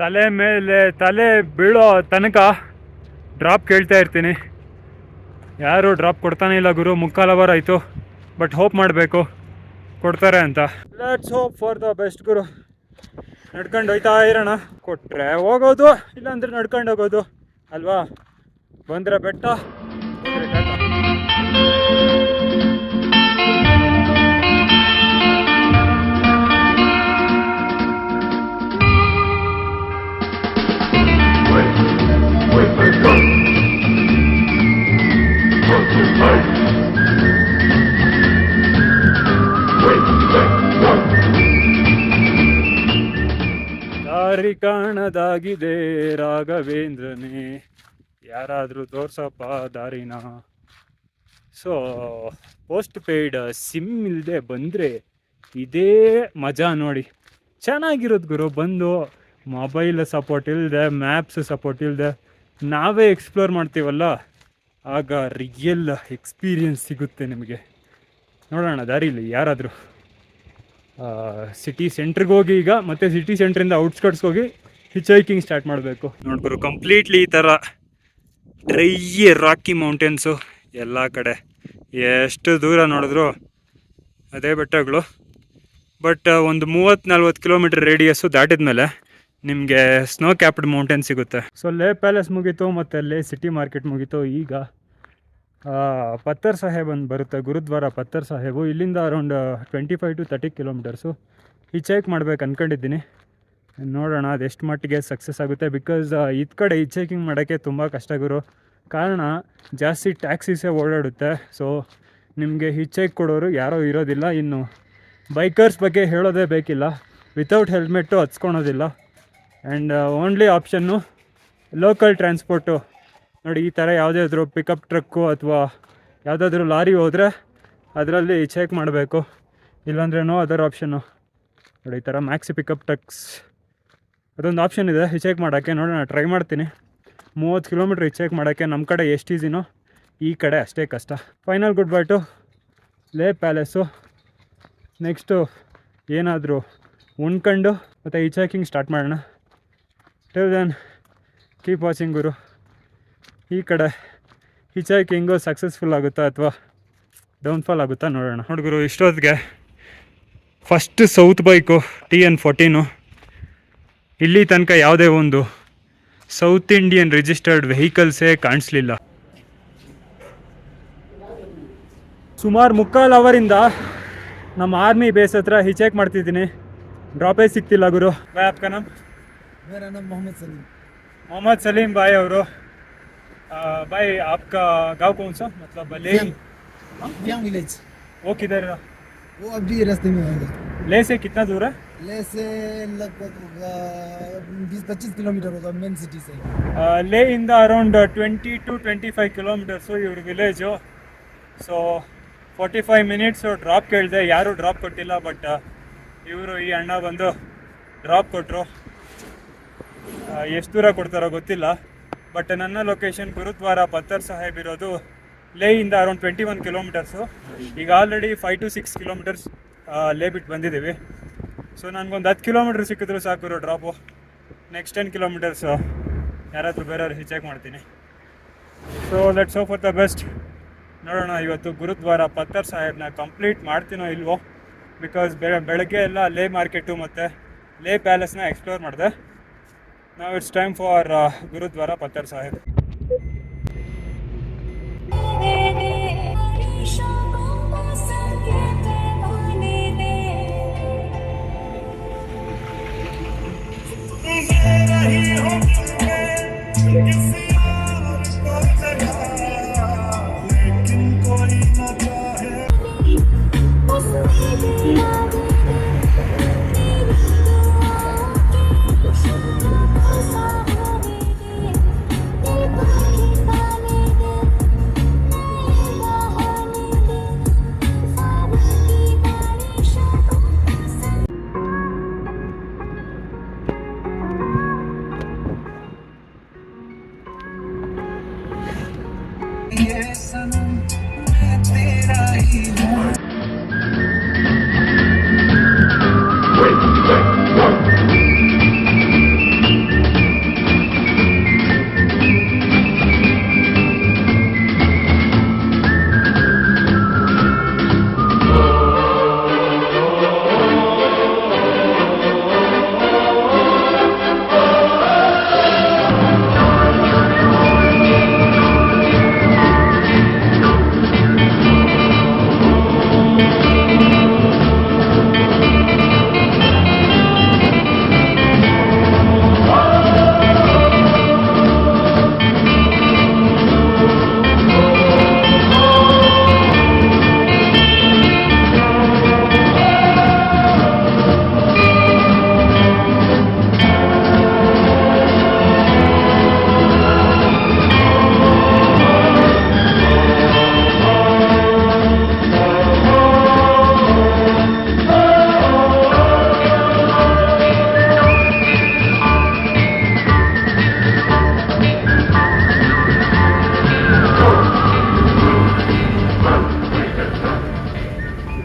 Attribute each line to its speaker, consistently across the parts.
Speaker 1: ತಲೆ ಮೇಲೆ ತಲೆ ಬೀಳೋ ತನಕ ಡ್ರಾಪ್ ಕೇಳ್ತಾ ಇರ್ತೀನಿ. ಯಾರು ಡ್ರಾಪ್ ಕೊಡ್ತಾನೆ ಇಲ್ಲ ಗುರು. 3:15 ಅವರ್ ಆಯಿತು. ಬಟ್ ಹೋಪ್ ಮಾಡಬೇಕು ಕೊಡ್ತಾರೆ ಅಂತ. Let's hope for the best ಗುರು. ನಡ್ಕೊಂಡು ಹೋಯ್ತಾ ಇರೋಣ. ಕೊಟ್ಟರೆ ಹೋಗೋದು, ಇಲ್ಲಾಂದ್ರೆ ನಡ್ಕೊಂಡು ಹೋಗೋದು ಅಲ್ವಾ. ಬಂದರೆ ಬೆಟ್ಟ, ಹೋದ್ರೆ ಟಾಟಾ. ದಾರಿ ಕಾಣದಾಗಿದೆ ರಾಘವೇಂದ್ರನೇ, ಯಾರಾದರೂ ತೋರ್ಸಪ್ಪ ದಾರಿನ. ಸೊ ಪೋಸ್ಟ್ ಪೇಯ್ಡ್ ಸಿಮ್ ಇಲ್ಲದೆ ಬಂದರೆ ಇದೇ ಮಜಾ ನೋಡಿ. ಚೆನ್ನಾಗಿರೋದು ಗುರು. ಬಂದು ಮೊಬೈಲ್ ಸಪೋರ್ಟ್ ಇಲ್ಲದೆ, ಮ್ಯಾಪ್ಸ್ ಸಪೋರ್ಟ್ ಇಲ್ಲದೆ ನಾವೇ ಎಕ್ಸ್ಪ್ಲೋರ್ ಮಾಡ್ತೀವಲ್ಲ, ಆಗ ರಿಯಲ್ ಎಕ್ಸ್ಪೀರಿಯನ್ಸ್ ಸಿಗುತ್ತೆ ನಿಮಗೆ. ನೋಡೋಣ ದಾರಿಲಿ ಯಾರಾದರೂ ಸಿಟಿ ಸೆಂಟ್ರಿಗೆ ಹೋಗಿ ಈಗ ಮತ್ತೆ ಸಿಟಿ ಸೆಂಟ್ರಿಂದ ಔಟ್ಸ್ಕಟ್ಸ್ಗೆ ಹೋಗಿ ಹಿಚ್ ಹೈಕಿಂಗ್ ಸ್ಟಾರ್ಟ್ ಮಾಡಬೇಕು. ನೋಡ್ಬರು ಕಂಪ್ಲೀಟ್ಲಿ ಈ ಥರ ಡ್ರೈ ರಾಕಿ ಮೌಂಟೇನ್ಸು ಎಲ್ಲ ಕಡೆ. ಎಷ್ಟು ದೂರ ನೋಡಿದ್ರು ಅದೇ ಬೆಟ್ಟಗಳು. ಬಟ್ ಒಂದು 30-40 ಕಿಲೋಮೀಟರ್ ರೇಡಿಯಸ್ಸು ದಾಟಿದ ಮೇಲೆ ನಿಮಗೆ ಸ್ನೋ ಕ್ಯಾಪ್ಡ್ ಮೌಂಟೇನ್ ಸಿಗುತ್ತೆ. ಸೊ ಲೇ ಪ್ಯಾಲೇಸ್ ಮುಗೀತು ಮತ್ತು ಲೇ ಸಿಟಿ ಮಾರ್ಕೆಟ್ ಮುಗೀತು. ಈಗ ಪತ್ತರ್ ಸಾಹೇಬ್ ಅಂತ ಬರುತ್ತೆ, ಗುರುದ್ವಾರ ಪತ್ತರ್ ಸಾಹೇಬು. ಇಲ್ಲಿಂದ around 25 to 30 kilometres. Hitch hike ಮಾಡ್ಬೇಕು ಅಂದ್ಕೊಂಡಿದ್ದೀನಿ. ನೋಡೋಣ ಅದು ಎಷ್ಟು ಮಟ್ಟಿಗೆ ಸಕ್ಸಸ್ ಆಗುತ್ತೆ. ಬಿಕಾಸ್ ಇದು ಕಡೆ ಹಿಚ್ ಹೈಕಿಂಗ್ ಮಾಡೋಕ್ಕೆ ತುಂಬ ಕಷ್ಟ ಗುರು. ಕಾರಣ ಜಾಸ್ತಿ ಟ್ಯಾಕ್ಸೀಸೇ ಓಡಾಡುತ್ತೆ. ಸೊ ನಿಮಗೆ ಹಿಚ್ ಹೈಕ್ ಕೊಡೋರು ಯಾರೂ ಇರೋದಿಲ್ಲ. ಇನ್ನು ಬೈಕರ್ಸ್ ಬಗ್ಗೆ ಹೇಳೋದೇ ಬೇಕಿಲ್ಲ. ವಿತೌಟ್ ಹೆಲ್ಮೆಟ್ಟು ಹಚ್ಕೊಳೋದಿಲ್ಲ. And only option local transport. ನೋಡಿ ಈ ಥರ ಯಾವುದಾದ್ರೂ ಪಿಕಪ್ ಟ್ರಕ್ಕು ಅಥವಾ ಯಾವುದಾದ್ರೂ ಲಾರಿ ಹೋದರೆ ಅದರಲ್ಲಿ ಚೆಕ್ ಮಾಡಬೇಕು. ಇಲ್ಲಾಂದ್ರೆ ನೋ ಅದರ್ ಆಪ್ಷನ್ನು. ನೋಡಿ ಈ ಥರ ಮ್ಯಾಕ್ಸಿ ಪಿಕಪ್ ಟ್ರಕ್ಸ್ ಅದೊಂದು ಆಪ್ಷನ್ ಇದೆ ಹಿಚ್ ಮಾಡೋಕ್ಕೆ. ನೋಡೋಣ ಟ್ರೈ ಮಾಡ್ತೀನಿ. 30 ಕಿಲೋಮೀಟ್ರ್ ಹಿಚ್ ಮಾಡೋಕ್ಕೆ ನಮ್ಮ ಕಡೆ ಎಷ್ಟು ಈಸಿನೋ ಈ ಕಡೆ ಅಷ್ಟೇ ಕಷ್ಟ. ಫೈನಲ್ ಗುಡ್ ಬೈ ಟು ಲೇ ಪ್ಯಾಲೇಸು. ನೆಕ್ಸ್ಟು ಏನಾದರೂ ಉಣ್ಕೊಂಡು ಮತ್ತು ಹಿಚ್ ಹೈಕಿಂಗ್ ಸ್ಟಾರ್ಟ್ ಮಾಡೋಣ. ಟಿಲ್ ದೆನ್ ಕೀಪ್ ವಾಚಿಂಗ್ ಗುರು. ಈ ಕಡೆ ಹಿಚ್ ಹೈಕಿಂಗು ಸಕ್ಸಸ್ಫುಲ್ ಆಗುತ್ತಾ ಅಥವಾ ಡೌನ್ಫಾಲ್ ಆಗುತ್ತಾ ನೋಡೋಣ. ಹುಡುಗರು ಇಷ್ಟೊತ್ತಿಗೆ ಫಸ್ಟ್ ಸೌತ್ ಬೈಕು TN14. ಇಲ್ಲಿ ತನಕ ಯಾವುದೇ ಒಂದು ಸೌತ್ ಇಂಡಿಯನ್ ರಿಜಿಸ್ಟರ್ಡ್ ವೆಹಿಕಲ್ಸೇ ಕಾಣಿಸ್ಲಿಲ್ಲ. ಸುಮಾರು 3/4 ಅವರಿಂದ ನಮ್ಮ ಆರ್ಮಿ ಬೇಸ್ ಹತ್ರ ಹಿಚ್ ಹೈಕ್ ಮಾಡ್ತಿದ್ದೀನಿ. ಡ್ರಾಪೇ ಸಿಗ್ತಿಲ್ಲ ಗುರು. ಬಾಯ್ ಆಪ್ಕಾ ನಾಮ್?
Speaker 2: मेरा नाम मोहम्मद सलीम.
Speaker 1: मोहम्मद सलीम भाई ಅವರು. भाई आपका गांव कौन सा, मतलब ले
Speaker 2: व्यांग विलेज.
Speaker 1: वो किधर?
Speaker 2: वो अभी रास्ते में होगा.
Speaker 1: ले से कितना दूर है?
Speaker 2: ले से लगभग होगा 20-25 किलोमीटर होगा मेन सिटी से.
Speaker 1: ले इंದ ಅರೌಂಡ್ 20 to 25 ಕಿಲೋಮೀಟರ್ಸ್ ಇವ್ರ ವಿಲೇಜು. ಸೊ 45 ಮಿನಿಟ್ಸ್ ಡ್ರಾಪ್ ಕೇಳಿದೆ, ಯಾರೂ ಡ್ರಾಪ್ ಕೊಟ್ಟಿಲ್ಲ. ಬಟ್ ಇವರು ಈ ಅಣ್ಣ ಬಂದು ಡ್ರಾಪ್ ಕೊಟ್ಟರು. ಎಷ್ಟು ದೂರ ಕೊಡ್ತಾರೋ ಗೊತ್ತಿಲ್ಲ. ಬಟ್ ನನ್ನ ಲೊಕೇಶನ್ ಗುರುದ್ವಾರ ಪತ್ತರ್ ಸಾಹೇಬ್ ಇರೋದು ಲೇಯಿಂದ ಅರೌಂಡ್ 21 ಕಿಲೋಮೀಟರ್ಸು. ಈಗ ಆಲ್ರೆಡಿ 5 to 6 ಕಿಲೋಮೀಟರ್ಸ್ ಲೇ ಬಿಟ್ಟು ಬಂದಿದ್ದೀವಿ. ಸೊ ನನಗೊಂದು 10 ಕಿಲೋಮೀಟ್ರ್ ಸಿಕ್ಕಿದ್ರು ಸಾಕು ಡ್ರಾಪು. ನೆಕ್ಸ್ಟ್ 10 ಕಿಲೋಮೀಟರ್ಸ್ ಯಾರಾದರೂ ಬೇರೆಯವ್ರು ಹಿಚ್ ಹೈಕ್ ಮಾಡ್ತೀನಿ. So let's hope for the best. ನೋಡೋಣ ಇವತ್ತು ಗುರುದ್ವಾರ ಪತ್ತರ್ ಸಾಹೇಬ್ನ ಕಂಪ್ಲೀಟ್ ಮಾಡ್ತೀನೋ ಇಲ್ವೋ. ಬಿಕಾಸ್ ಬೆಳಗ್ಗೆ ಎಲ್ಲ ಲೇ ಮಾರ್ಕೆಟು ಮತ್ತು ಲೇ ಪ್ಯಾಲೇಸ್ನ ಎಕ್ಸ್ಪ್ಲೋರ್ ಮಾಡಿದೆ. Now it's time for Gurudwara Pattar Sahib.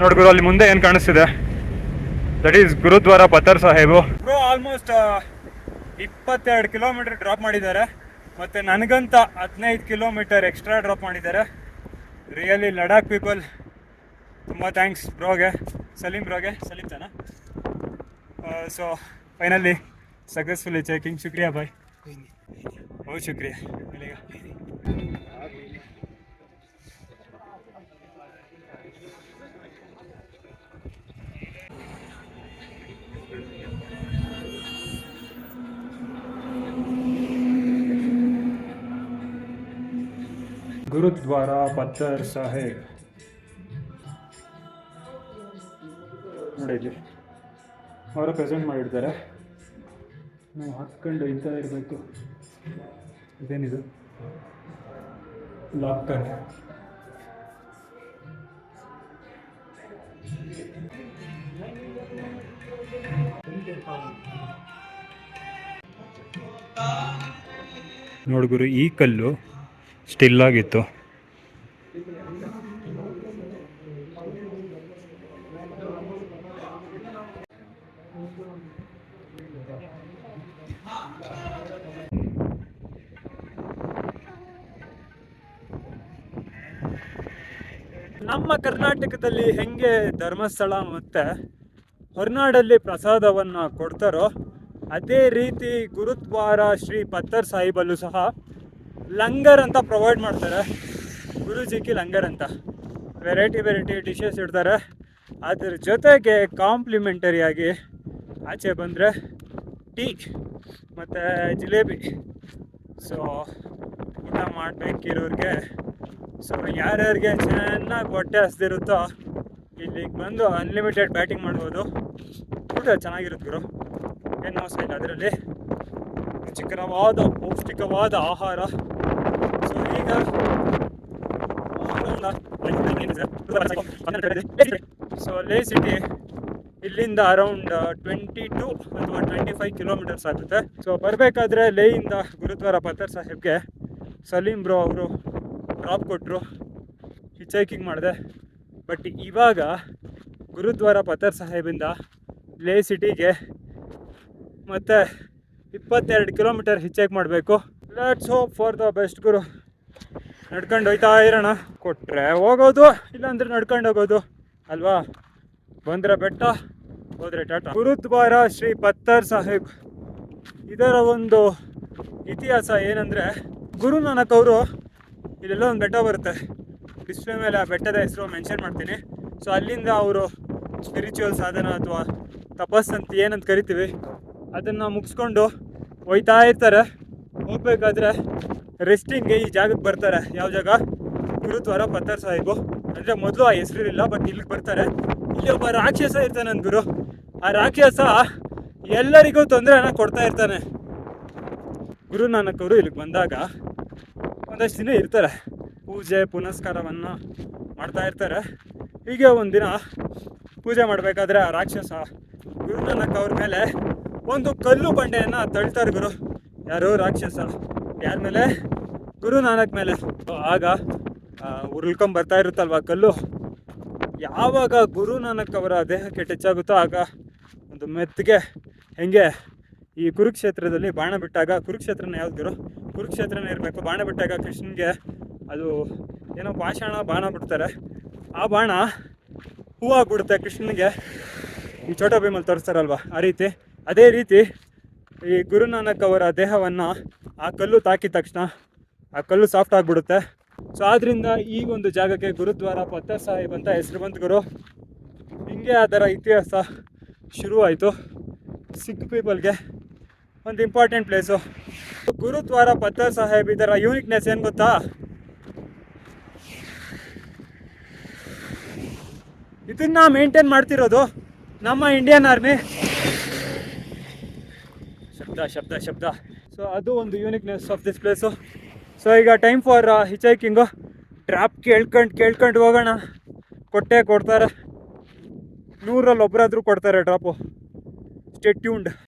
Speaker 1: ನೋಡ್ಗುರು ಅಲ್ಲಿ ಮುಂದೆ ಏನು ಕಾಣಿಸ್ತಿದೆ, that is Gurudwara Pattar Sahib. Bro almost 22 kilometre drop ಮಾಡಿದ್ದಾರೆ, ಮತ್ತು ನನಗಂತ 15 ಕಿಲೋಮೀಟರ್ ಎಕ್ಸ್ಟ್ರಾ ಡ್ರಾಪ್ ಮಾಡಿದ್ದಾರೆ. ರಿಯಲಿ ಲಡಾಖ್ ಪೀಪಲ್ ತುಂಬ ಥ್ಯಾಂಕ್ಸ್ ಬ್ರೋಗೆ, ಸಲೀಂ ತಾನ. So finally successfully checking. शुक्रिया भाई, बहुत शुक्रिया. मिलेगा. ಗುರುದ್ವಾರ ಪತ್ತರ್ ಸಾಹೇಬ್ ನೋಡಿ, ಅವರು ಪ್ರೆಸೆಂಟ್ ಮಾಡಿರ್ತಾರೆ, ನಾವು ಹಾಕ್ಕೊಂಡು ಇಂಥ ಇರಬೇಕು. ಇದೇನಿದು ಲಾಕರ್. ನೋಡ್ಗುರು, ಈ ಕಲ್ಲು ಸ್ಟಿಲ್ ಆಗಿತ್ತು. ನಮ್ಮ ಕರ್ನಾಟಕದಲ್ಲಿ ಹೆಂಗೆ ಧರ್ಮಸ್ಥಳ ಮತ್ತು ಹೊರನಾಡಲ್ಲಿ ಪ್ರಸಾದವನ್ನು ಕೊಡ್ತಾರೋ ಅದೇ ರೀತಿ ಗುರುದ್ವಾರ ಶ್ರೀ ಪತ್ತರ್ ಸಾಹಿಬಲ್ಲೂ ಸಹ ಲಂಗರ್ ಅಂತ ಪ್ರೊವೈಡ್ ಮಾಡ್ತಾರೆ. ಗುರುಜಿಗೆ ಲಂಗರ್ ಅಂತ ವೆರೈಟಿ ಡಿಶಸ್ ಇಡ್ತಾರೆ. ಅದ್ರ ಜೊತೆಗೆ ಕಾಂಪ್ಲಿಮೆಂಟರಿಯಾಗಿ ಆಚೆ ಬಂದರೆ ಟೀ ಮತ್ತು ಜಿಲೇಬಿ. ಸೊ ಊಟ ಮಾಡಬೇಕಿರೋರಿಗೆ, ಸೊ ಯಾರ್ಯಾರಿಗೆ ಚೆನ್ನಾಗಿ ಹೊಟ್ಟೆ ಹಸ್ದಿರುತ್ತೋ ಇಲ್ಲಿಗೆ ಬಂದು ಅನ್ಲಿಮಿಟೆಡ್ ಬ್ಯಾಟಿಂಗ್ ಮಾಡ್ಬೋದು. ಊಟ ಚೆನ್ನಾಗಿರುತ್ತೆ ಗುರು, ಏನು ಮೋಸ ಇಲ್ಲ ಅದರಲ್ಲಿ. ರುಚಿಕರವಾದ ಪೌಷ್ಟಿಕವಾದ ಆಹಾರ. ಸೊ ಈಗ ಸೊ ಲೇ ಸಿಟಿ ಇಲ್ಲಿಂದ ಅರೌಂಡ್ 22 ಅಥವಾ 25 ಕಿಲೋಮೀಟರ್ಸ್ ಆಗುತ್ತೆ. ಸೊ ಬರಬೇಕಾದ್ರೆ ಲೇಯಿಂದ ಗುರುದ್ವಾರ ಪತ್ತರ್ ಸಾಹೇಬ್ಗೆ ಸಲೀಂ ಬ್ರೋ ಅವರು ಡ್ರಾಪ್ ಕೊಟ್ಟರು, ಹಿಚೈಕಿಂಗ್ ಮಾಡಿದೆ. ಬಟ್ ಇವಾಗ ಗುರುದ್ವಾರ ಪತ್ತರ್ ಸಾಹೇಬಿಂದ ಲೇ ಸಿಟಿಗೆ ಮತ್ತು 22 ಕಿಲೋಮೀಟರ್ ಹಿಚೈಕ್ ಮಾಡಬೇಕು. Let's hope for the best ಗುರು. ನಡ್ಕೊಂಡು ಹೋಯ್ತಾ ಇರೋಣ, ಕೊಟ್ಟರೆ ಹೋಗೋದು, ಇಲ್ಲಾಂದರೆ ನಡ್ಕೊಂಡು ಹೋಗೋದು ಅಲ್ವಾ. ಬಂದರೆ ಬೆಟ್ಟ, ಹೋದರೆ ಟಾಟಾ. ಗುರುದ್ವಾರ ಶ್ರೀ ಪತ್ತರ್ ಸಾಹೇಬ್, ಇದರ ಒಂದು ಇತಿಹಾಸ ಏನಂದರೆ, ಗುರು ನಾನಕ್ ಅವರು ಇಲ್ಲೆಲ್ಲ ಒಂದು ಬೆಟ್ಟ ಬರುತ್ತೆ, ಡಿಸ್ಪ್ಲೇ ಮೇಲೆ ಆ ಬೆಟ್ಟದ ಹೆಸರು ಮೆನ್ಷನ್ ಮಾಡ್ತೀನಿ. ಸೊ ಅಲ್ಲಿಂದ ಅವರು ಸ್ಪಿರಿಚುವಲ್ ಸಾಧನ ಅಥವಾ ತಪಸ್ಸಂತ ಏನಂತ ಕರಿತೀವಿ ಅದನ್ನು ಮುಗಿಸ್ಕೊಂಡು ಹೋಯ್ತಾ ಇರ್ತಾರೆ. ಹೋಗ್ಬೇಕಾದ್ರೆ ರೆಸ್ಟಿಂಗ್ಗೆ ಈ ಜಾಗಕ್ಕೆ ಬರ್ತಾರೆ. ಯಾವ ಜಾಗ? ಗುರುದ್ವಾರ ಪತ್ತರ್ ಸಾಹಿಬು. ಅಂದರೆ ಮೊದಲು ಆ ಹೆಸರಿರಲಿಲ್ಲ, ಬಟ್ ಇಲ್ಲಿಗೆ ಬರ್ತಾರೆ. ಇಲ್ಲಿ ಒಬ್ಬ ರಾಕ್ಷಸ ಇರ್ತಾನೆ ಗುರು. ಆ ರಾಕ್ಷಸ ಎಲ್ಲರಿಗೂ ತೊಂದರೆನ ಕೊಡ್ತಾ ಇರ್ತಾನೆ. ಗುರು ನಾನಕ್ ಅವರು ಇಲ್ಲಿಗೆ ಬಂದಾಗ ಒಂದಷ್ಟು ದಿನ ಇರ್ತಾರೆ, ಪೂಜೆ ಪುನಸ್ಕಾರವನ್ನು ಮಾಡ್ತಾ ಇರ್ತಾರೆ. ಹೀಗೆ ಒಂದಿನ ಪೂಜೆ ಮಾಡಬೇಕಾದ್ರೆ ಆ ರಾಕ್ಷಸ ಗುರು ನಾನಕ್ ಅವ್ರ ಮೇಲೆ ಒಂದು ಕಲ್ಲು ಬಂಡೆಯನ್ನು ತಳ್ತಾರೆ ಗುರು. ಯಾರೋ ರಾಕ್ಷಸ ಯಾರ ಮೇಲೆ? ಗುರು ನಾನಕ್ ಮೇಲೆ. ಆಗ ಉರುಳ್ಕೊಂಬರ್ತಾ ಇರುತ್ತಲ್ವ ಕಲ್ಲು. ಯಾವಾಗ ಗುರು ನಾನಕ್ ಅವರ ದೇಹಕ್ಕೆ ಟಚ್ ಆಗುತ್ತೋ ಆಗ ಒಂದು ಮೆತ್ತಿಗೆ ಹೆಂಗೆ ಈ ಕುರುಕ್ಷೇತ್ರದಲ್ಲಿ ಬಾಣ ಬಿಟ್ಟಾಗ, ಕುರುಕ್ಷೇತ್ರನ ಯಾವ್ದು ಗುರು? ಕುರುಕ್ಷೇತ್ರನೇ ಇರಬೇಕು. ಬಾಣ ಬಿಟ್ಟಾಗ ಕೃಷ್ಣನಿಗೆ ಅದು ಏನೋ ಪಾಷಾಣ ಬಾಣ ಬಿಡ್ತಾರೆ, ಆ ಬಾಣ ಹೂವಾಗ್ಬಿಡುತ್ತೆ ಕೃಷ್ಣನಿಗೆ. ಈ ಛೋಟ ಭೀಮಲ್ಲಿ ತೋರಿಸ್ತಾರಲ್ವ ಆ ರೀತಿ. ಅದೇ ರೀತಿ ಈ ಗುರು ನಾನಕ್ ಅವರ ದೇಹವನ್ನು ಆ ಕಲ್ಲು ತಾಕಿದ ತಕ್ಷಣ ಆ ಕಲ್ಲು ಸಾಫ್ಟ್ ಆಗಿಬಿಡುತ್ತೆ. ಸೊ ಆದ್ದರಿಂದ ಈ ಒಂದು ಜಾಗಕ್ಕೆ ಗುರುದ್ವಾರ ಪತ್ತರ್ ಸಾಹಿಬ್ ಅಂತ ಹೆಸರು ಬಂತು ಗುರು. ಹಿಂಗೆ ಅದರ ಇತಿಹಾಸ ಶುರುವಾಯಿತು. ಸಿಖ್ ಪೀಪಲ್ಗೆ ಒಂದು ಇಂಪಾರ್ಟೆಂಟ್ ಪ್ಲೇಸು ಗುರುದ್ವಾರ ಪತ್ತರ್ ಸಾಹೇಬ್. ಇದರ ಯೂನಿಕ್ನೆಸ್ ಏನು ಗೊತ್ತಾ? ಇದನ್ನು ಮೇಂಟೈನ್ ಮಾಡ್ತಿರೋದು ನಮ್ಮ ಇಂಡಿಯನ್ ಆರ್ಮಿ. ಶಬ್ದ. ಸೊ ಅದು ಒಂದು uniqueness of this place. So ಈಗ ಟೈಮ್ ಫಾರ್ ಹಿಚೈಕಿಂಗು. ಡ್ರಾಪ್ ಕೇಳ್ಕೊಂಡು ಹೋಗೋಣ. ಕೊಡ್ತಾರೆ, 100ರಲ್ಲಿ ಒಬ್ಬರಾದರೂ ಕೊಡ್ತಾರೆ ಡ್ರಾಪು. Stay tuned.